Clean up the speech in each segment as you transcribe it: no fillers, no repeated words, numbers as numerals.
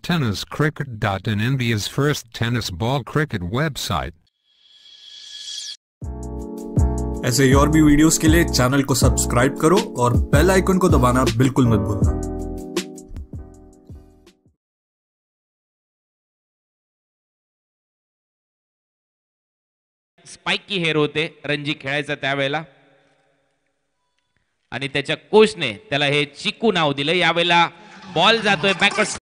tenniscricket.in, India's first tennis ball cricket website. ऐसे ही और भी वीडियोस के लिए चैनल को सब्सक्राइब करो और बेल आइकन को दबाना बिल्कुल मत भूलना। स्पाइकी हेअर होते रणजी खेळायचा त्यावेळेला आणि त्याच्या कोचने त्याला हे चिकू नाव दिलं। यावेळेला बॉल जातोय बॅकवर्ड,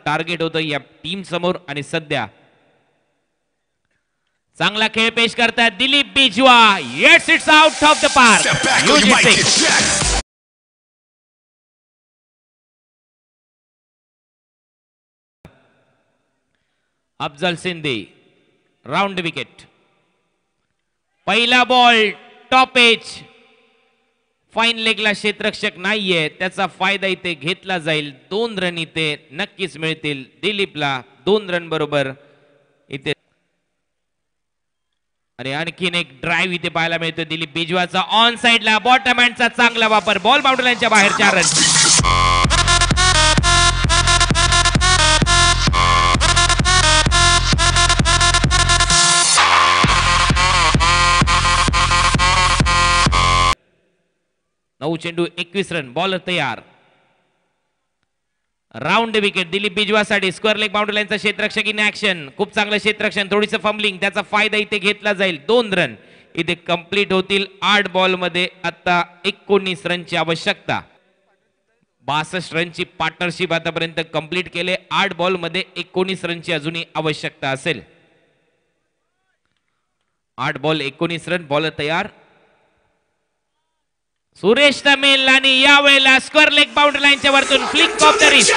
टार्गेट होतं या टीम समोर आणि सध्या चांगला खेळ पेश करतात दिलीप बिजवा। येट्स it's out of the park. Afzal Sindhi round wicket, पहिला बॉल टॉप एज, फाईन लेगला क्षेत्ररक्षक नाहीये, त्याचा फायदा इथे घेतला जाईल। 2 रन इथे नक्कीच मिळतील दिलीपला, 2 रन बरोबर इथे। आणि आणखीन एक ड्राइव्ह इथे पाहायला मिळतो दिलीप बिजवाचा ऑन साइडला, बॉटम हँडचा चांगला वापर, बॉल बाउंड्री लाईनच्या बाहेर 4 रन। नऊ चेंडू 21 रन, बॉलर तयार। राउंड विकेट दिलीप बिजवासाठी, स्क्वेअर लेग बाउंड्री लाईनचा क्षेत्ररक्षक इन ऍक्शन, खूप चांगलं क्षेत्ररक्षण, थोडीसं फंबलिंग, त्याचा फायदा इथे घेतला जाईल। 2 रन इथे कंप्लीट होतील। 8 बॉल मध्ये आता 19 रनची आवश्यकता। 62 रनची पार्टनरशिप आतापर्यंत कंप्लीट केले। 8 बॉल मध्ये 19 रनची अजूनही आवश्यकता असेल। 8 बॉल 19 रन, बॉलर तयार सुरेश तमिल आणि यावेळेला स्क्वेअर लेग बाउंड्री लाईनच्या वरतून फ्लिक ऑफ द रिस्ट।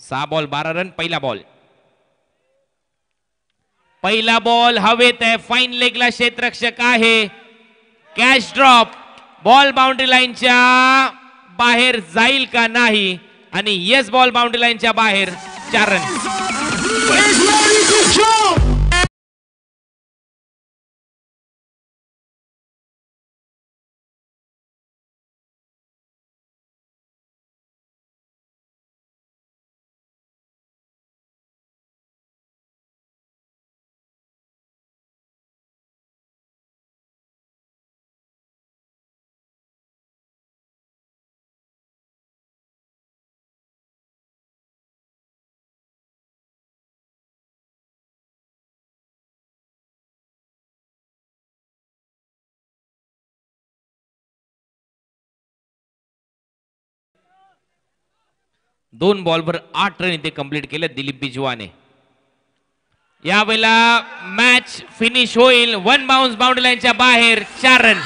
सहा बॉल 12 रन, पहिला बॉल हवेत आहे, फाईन लेगला क्षेत्ररक्षक आहे, कॅच ड्रॉप, बॉल बाउंड्री लाईनच्या बाहेर जाईल का नाही, आणि येस बॉल बाउंड्री लाईनच्या बाहेर 4 रन। दोन बॉलवर 8 रन इथे कंप्लीट केले दिलीप बिजवाने। यावेळेला मॅच फिनिश होईल, 1 बाउन्स बाउंड्री लाईनच्या बाहेर 4 रन।